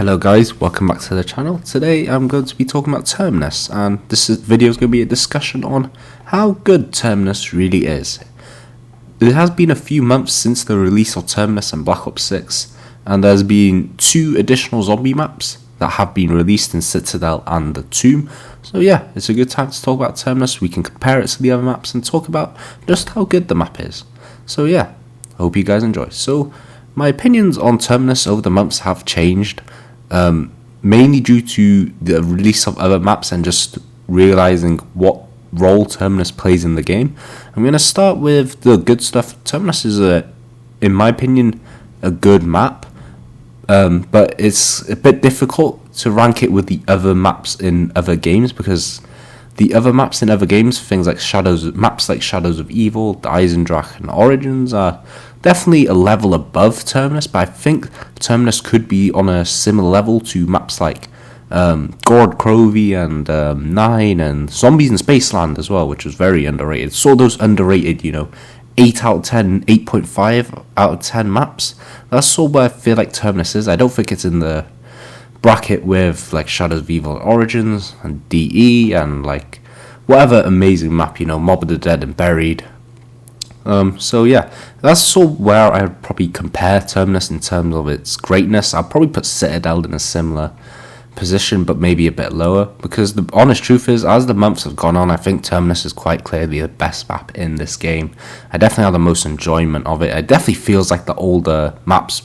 Hello guys, welcome back to the channel. Today I'm going to be talking about Terminus, and video is going to be a discussion on how good Terminus really is. It has been a few months since the release of Terminus and Black Ops 6, and there's been 2 additional zombie maps that have been released in Citadel and the Tomb. So yeah, it's a good time to talk about Terminus. We can compare it to the other maps and talk about just how good the map is. So yeah, I hope you guys enjoy. So my opinions on Terminus over the months have changed, mainly due to the release of other maps and just realizing what role Terminus plays in the game. I'm going to start with the good stuff. Terminus is, in my opinion, a good map, but it's a bit difficult to rank it with the other maps in other games, because the other maps in other games, things like maps like Shadows of Evil, Eisendrache, and Origins, are definitely a level above Terminus, but I think Terminus could be on a similar level to maps like Gord Crovey and 9 and Zombies in Spaceland as well, which was very underrated. So those underrated, 8 out of 10, 8.5 out of 10 maps. That's sort of where I feel like Terminus is. I don't think it's in the bracket with like Shadows of Evil and Origins and DE and like whatever amazing map, Mob of the Dead and Buried. So yeah, that's sort of where I'd probably compare Terminus in terms of its greatness. I'll probably put Citadel in a similar position, but maybe a bit lower, because the honest truth is, as the months have gone on, I think Terminus is quite clearly the best map in this game. I definitely have the most enjoyment of it. It definitely feels like the older maps,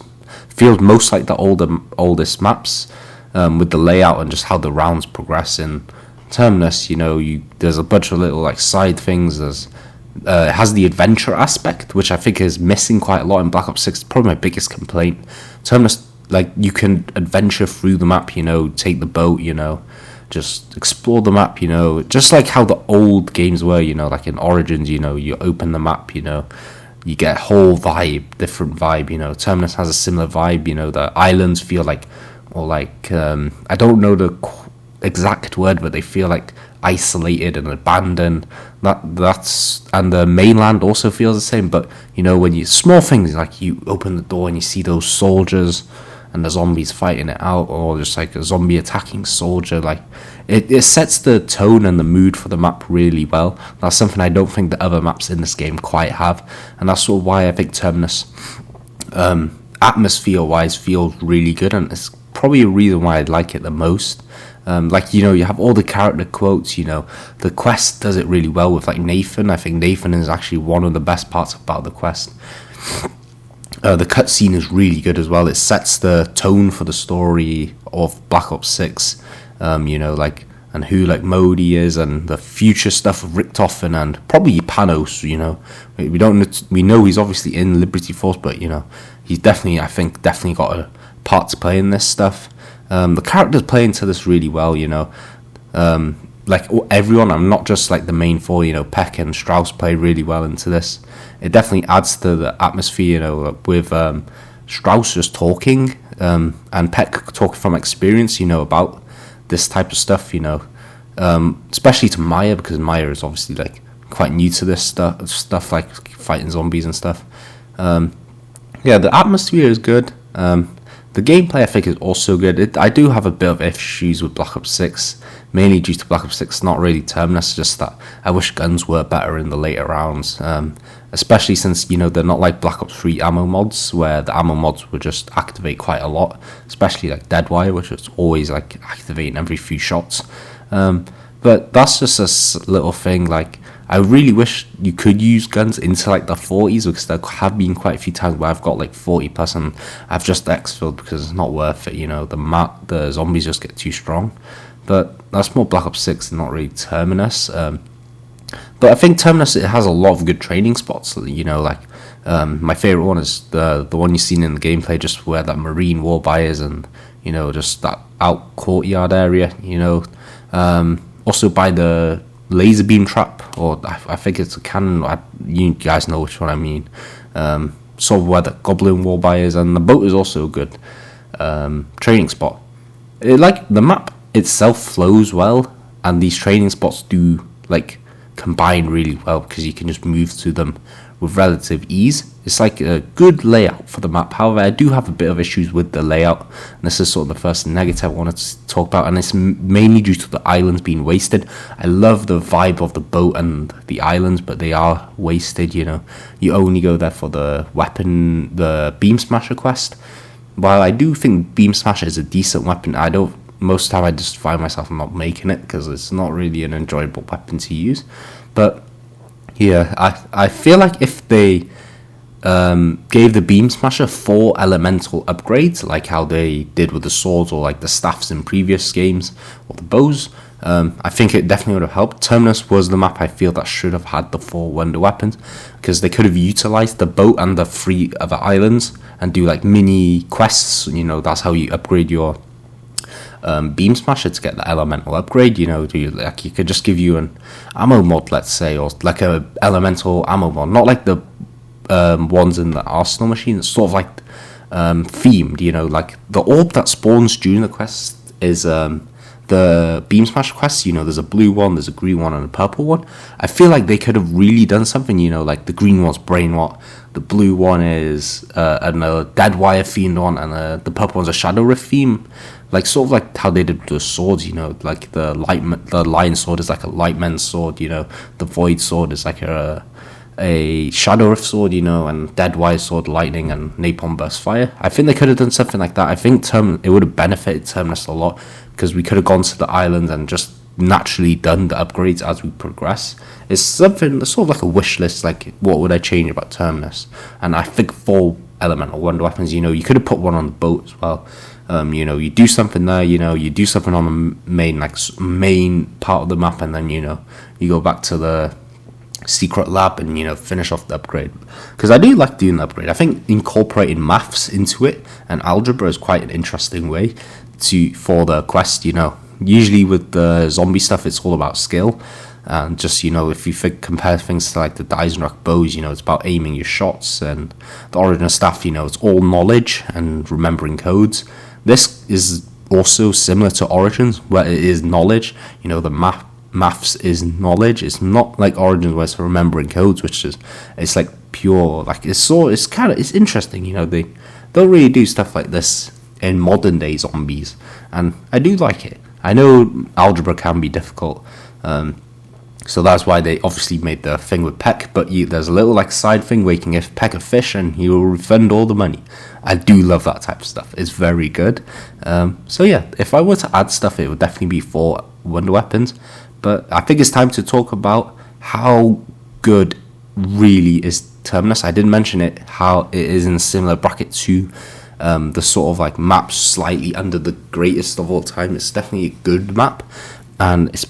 feels most like the oldest maps, with the layout and just how the rounds progress in Terminus. There's a bunch of little like side things. It has the adventure aspect, which I think is missing quite a lot in Black Ops 6. It's probably my biggest complaint. Terminus, like, you can adventure through the map, take the boat, just explore the map, just like how the old games were, like in Origins, you open the map, you get a whole different vibe, Terminus has a similar vibe, the islands feel like, or like, I don't know the exact word, but they feel like isolated and abandoned. And the mainland also feels the same, but when you small things like you open the door and you see those soldiers and the zombies fighting it out, or just like a zombie attacking soldier, like it sets the tone and the mood for the map really well. That's something I don't think the other maps in this game quite have, and that's sort of why I think Terminus, atmosphere wise, feels really good, and it's probably a reason why I like it the most. You have all the character quotes, the quest does it really well with like Nathan. I think Nathan is actually one of the best parts about the quest. The cutscene is really good as well. It sets the tone for the story of Black Ops 6, and who like Modi is, and the future stuff of Richtofen and probably Panos, we know he's obviously in Liberty Force, but he's definitely got a part to play in this stuff. The characters play into this really well, like everyone. I'm not just like the main four, Peck and Strauss play really well into this. It definitely adds to the atmosphere, with Strauss just talking, and Peck talking from experience, about this type of stuff, especially to Maya, because Maya is obviously like quite new to this stuff like fighting zombies and stuff. The atmosphere is good. The gameplay, I think, is also good. I do have a bit of issues with Black Ops 6, mainly due to Black Ops 6 not really Terminus, just that I wish guns were better in the later rounds, especially since, they're not like Black Ops 3 ammo mods, where the ammo mods would just activate quite a lot, especially like Deadwire, which was always like activating every few shots. But that's just a little thing. Like, I really wish you could use guns into like the 40s, because there have been quite a few times where I've got like 40 plus and I've just exfilled because it's not worth it. The zombies just get too strong. But that's more Black Ops 6 and not really Terminus. But I think Terminus, it has a lot of good training spots. My favorite one is the one you've seen in the gameplay, just where that Marine Warby is, and just that out courtyard area. Also by the laser beam trap, or I think it's a cannon. You guys know which one I mean. Sort of where the Goblin Warby is, and the boat is also a good training spot. The map itself flows well, and these training spots do like combine really well, because you can just move to them with relative ease. It's like a good layout for the map. However, I do have a bit of issues with the layout, and this is sort of the first negative I wanted to talk about, and it's mainly due to the islands being wasted. I love the vibe of the boat and the islands, but they are wasted, you know. You only go there for the weapon, the Beam Smasher quest. While I do think Beam Smasher is a decent weapon, most of the time I just find myself not making it because it's not really an enjoyable weapon to use. But yeah, I feel like if they gave the Beam Smasher 4 elemental upgrades, like how they did with the swords or like the staffs in previous games, or the bows, I think it definitely would have helped. Terminus was the map I feel that should have had the 4 wonder weapons, because they could have utilized the boat and the 3 other islands and do like mini quests. You know, that's how you upgrade your Beam Smasher to get the elemental upgrade. You know, you could just give you an ammo mod, let's say, or like a elemental ammo mod, not like the ones in the arsenal machine. It's sort of like themed, you know, like the orb that spawns during the quest is the Beam Smash quest. You know, there's a blue one, there's a green one, and a purple one. I feel like they could have really done something, you know, like the green one's brain rot, the blue one is another dead wire fiend one, and the purple one's a shadow rift theme, like sort of like how they did with the swords, you know, like the lion sword is like a lightman's sword, you know, the void sword is like a shadow rift sword, you know, and dead wire sword, lightning, and napalm burst fire. I think they could have done something like that. I think it would have benefited Terminus a lot, because we could have gone to the island and just naturally done the upgrades as we progress. It's something sort of like a wish list, like what would I change about Terminus? And I think 4 elemental wonder weapons, you know, you could have put one on the boat as well. You know, you do something there, you know, you do something on the main part of the map, and then, you know, you go back to the secret lab and, you know, finish off the upgrade. Because I do like doing the upgrade. I think incorporating maths into it and algebra is quite an interesting way for the quest, you know. Usually with the zombie stuff, it's all about skill, and just, you know, if you compare things to like the Dysenrock bows, you know, it's about aiming your shots, and the Origin staff, you know, it's all knowledge and remembering codes. This is also similar to Origins, where it is knowledge, you know, the maths is knowledge. It's not like Origins where it's remembering codes, it's like pure, like it's interesting, you know. They don't really do stuff like this in modern day zombies, and I do like it. I know algebra can be difficult, so that's why they obviously made the thing with Peck, but there's a little like side thing where you can give Peck a fish and he will refund all the money. I do love that type of stuff. It's very good. So yeah, if I were to add stuff, it would definitely be 4 wonder weapons. But I think it's time to talk about how good really is Terminus. I did mention it, how it is in a similar bracket to the sort of like map slightly under the greatest of all time. It's definitely a good map, and it's,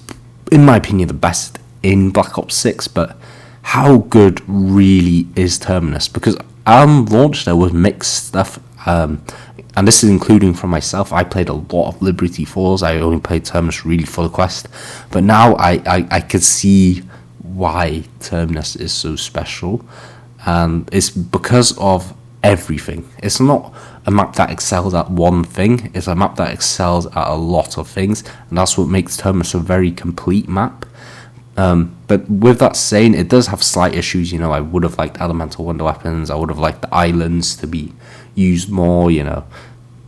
in my opinion, the best in Black Ops 6. But how good really is Terminus? Because on launch there was mixed stuff, and this is including from myself. I played a lot of Liberty Falls. I only played Terminus really for the quest, but now I could see why Terminus is so special, and it's because of everything. It's not a map that excels at one thing, it's a map that excels at a lot of things, and that's what makes Terminus a very complete map. But with that saying, it does have slight issues, you know. I would have liked elemental wonder weapons, I would have liked the islands to be used more, you know.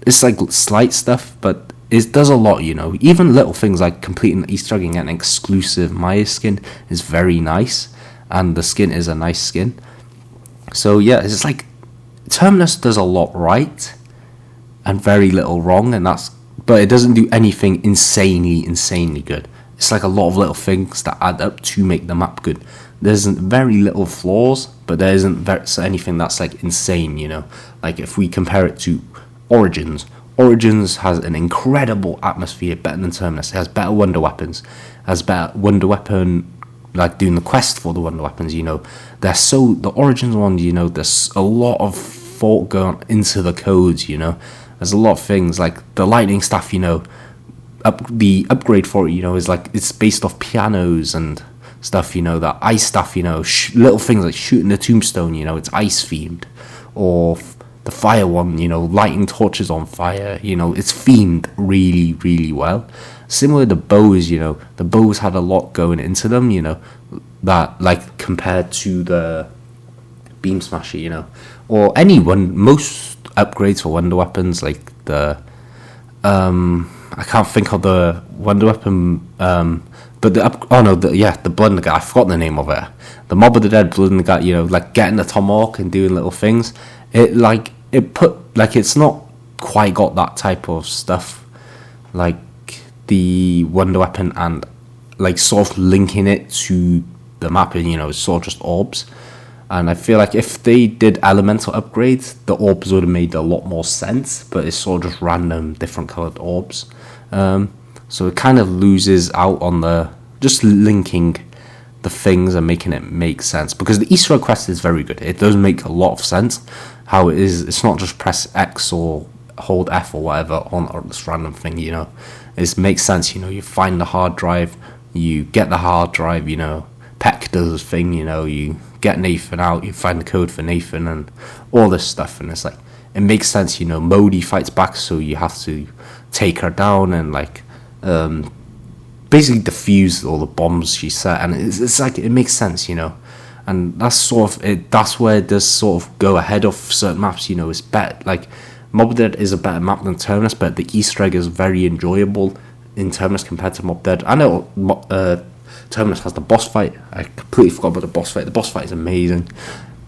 It's like slight stuff, but it does a lot, you know. Even little things like completing the Easter egg and getting an exclusive Maya skin is very nice, and the skin is a nice skin. So yeah, it's like Terminus does a lot right and very little wrong, but it doesn't do anything insanely good. It's like a lot of little things that add up to make the map good. There's very little flaws, but there isn't anything that's like insane, you know. Like if we compare it to Origins has an incredible atmosphere, better than Terminus. It has better wonder weapons, has better wonder weapon, like doing the quest for the wonder weapons, you know. The Origins one, you know, there's a lot of thought going into the codes, you know. There's a lot of things like the lightning staff, you know. The upgrade for it, you know, is like it's based off pianos and stuff, you know. The ice stuff, you know, little things like shooting the tombstone, you know, it's ice themed. Or the fire one, you know, lighting torches on fire, you know, it's themed really well. Similar to bows, you know, the bows had a lot going into them, you know, that like compared to the beam smasher, or any one. Most upgrades for wonder weapons, like the I can't think of the wonder weapon, but the blood and the gut. I forgot the name of it. The Mob of the Dead blood and the gut. Like getting the tomahawk and doing little things. It's not quite got that type of stuff like the wonder weapon, and like sort of linking it to the map, and it's sort of just orbs. And I feel like if they did elemental upgrades, the orbs would have made a lot more sense, but it's sort of just random different coloured orbs. So it kind of loses out on the just linking the things and making it make sense, because the Easter egg quest is very good. It does make a lot of sense how it is. It's not just press X or hold F or whatever on this random thing, It makes sense, you find the hard drive, you get the hard drive, Peck does his thing, you get Nathan out, you find the code for Nathan and all this stuff, and it's like, it makes sense, Modi fights back, so you have to take her down and like basically defuse all the bombs she set, and it's like, it makes sense, and that's sort of it. That's where it does sort of go ahead of certain maps, it's better. Like Mob Dead is a better map than Terminus, but the Easter egg is very enjoyable in Terminus compared to Mob Dead. I know Terminus has the boss fight. I completely forgot about the boss fight. The boss fight is amazing.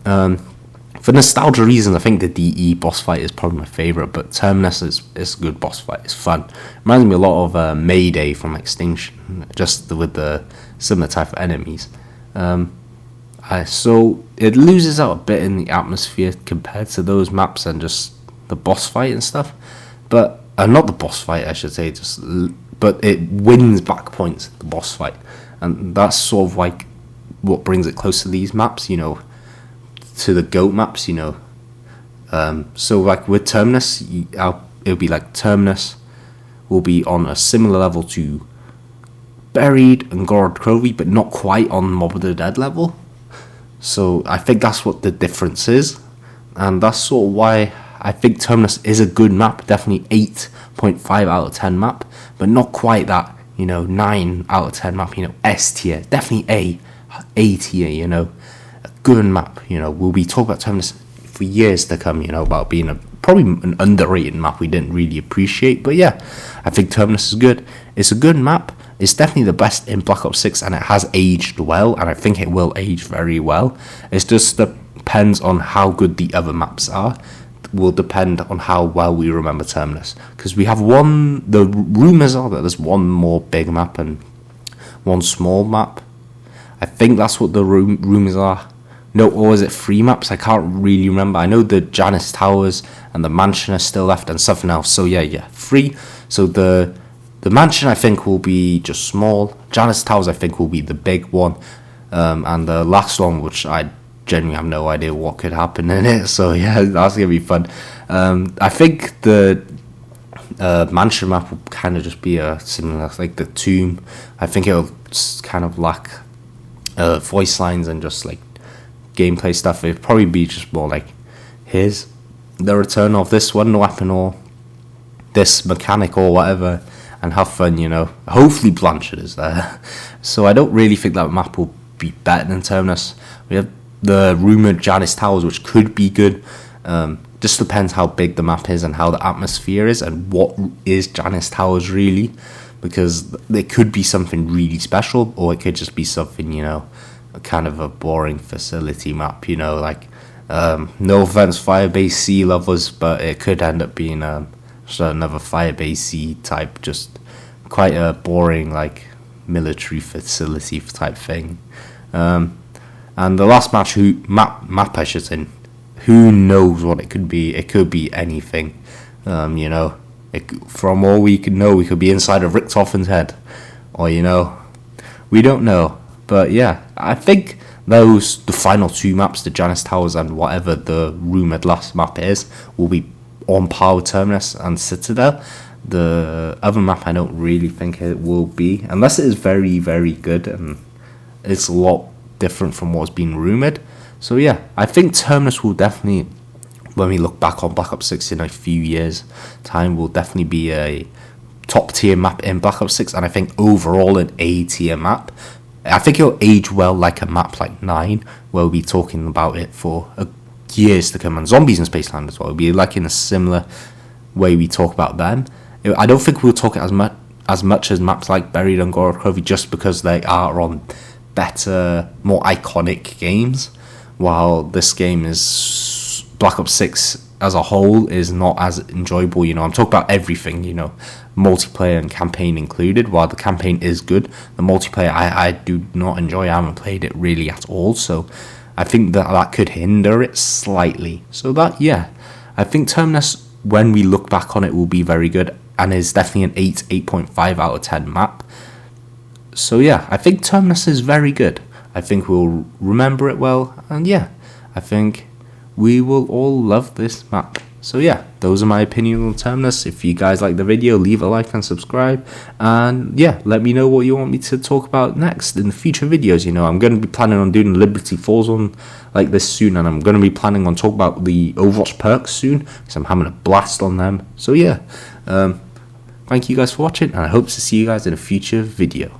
For nostalgia reasons, I think the DE boss fight is probably my favourite, but Terminus is a good boss fight. It's fun. Reminds me a lot of Mayday from Extinction, just with the similar type of enemies. So it loses out a bit in the atmosphere compared to those maps and just the boss fight and stuff. But not the boss fight, I should say, but it wins back points, the boss fight. And that's sort of like what brings it close to these maps, to the GOAT maps, So like with Terminus, it'll be like Terminus will be on a similar level to Buried and Gorod Krovi, but not quite on Mob of the Dead level. So I think that's what the difference is. And that's sort of why I think Terminus is a good map, definitely 8.5 out of 10 map, but not quite that, 9 out of 10 map, S tier, definitely A tier, a good map, we'll be talking about Terminus for years to come, about being probably an underrated map we didn't really appreciate, but yeah, I think Terminus is good. It's a good map. It's definitely the best in Black Ops 6, and it has aged well, and I think it will age very well. It just depends on how good the other maps are. Will depend on how well we remember Terminus, because we have the rumours are that there's one more big map and one small map. I think that's what the rumours are. No, or is it 3 maps? I can't really remember. I know the Janus Towers and the mansion are still left and something else. So yeah, 3. So the mansion I think will be just small. Janus Towers I think will be the big one, and the last one, which I genuinely have no idea what could happen in it, so yeah, that's gonna be fun. I think the mansion map will kind of just be a similar, like the tomb. I think it'll kind of lack voice lines and just like gameplay stuff. It'll probably be just more like, here's the return of this one weapon or this mechanic or whatever, and have fun, Hopefully Blanchard is there. So I don't really think that map will be better than Terminus. We have the rumoured Janus Towers, which could be good. Just depends how big the map is and how the atmosphere is and what is Janus Towers really, because it could be something really special, or it could just be something, a kind of a boring facility map, like no offense Firebase C lovers, but it could end up being just another Firebase C type, just quite a boring like military facility type thing. And the last map I should say, who knows what it could be? It could be anything. From all we could know, we could be inside of Richtofen's head, or we don't know. But yeah, I think the final 2 maps, the Janus Towers and whatever the rumored last map is, will be on par with Terminus and Citadel. The other map I don't really think it will be, unless it is very, very good and it's a lot different from what's been rumoured. So yeah, I think Terminus will definitely, when we look back on Black Ops 6 in a few years time, will definitely be a top tier map in Black Ops 6, and I think overall an A tier map. I think it'll age well like a map like 9, where we'll be talking about it for years to come, and Zombies in Spaceland as well. It'll be like in a similar way we talk about them. I don't think we'll talk as much as maps like Buried and Gorokrovi, just because they are on better, more iconic games, while this game is Black Ops 6 as a whole is not as enjoyable. I'm talking about everything, multiplayer and campaign included. While the campaign is good, the multiplayer I do not enjoy. I haven't played it really at all, so I think that could hinder it slightly. So I think Terminus, when we look back on it, will be very good, and is definitely an 8.5 out of 10 map. So I think Terminus is very good. I think we'll remember it well, and I think we will all love this map. So those are my opinions on Terminus. If you guys like the video, leave a like and subscribe, and let me know what you want me to talk about next in the future videos. I'm going to be planning on doing Liberty Falls on like this soon, and I'm going to be planning on talking about the Overwatch perks soon, because I'm having a blast on them. So thank you guys for watching, and I hope to see you guys in a future video.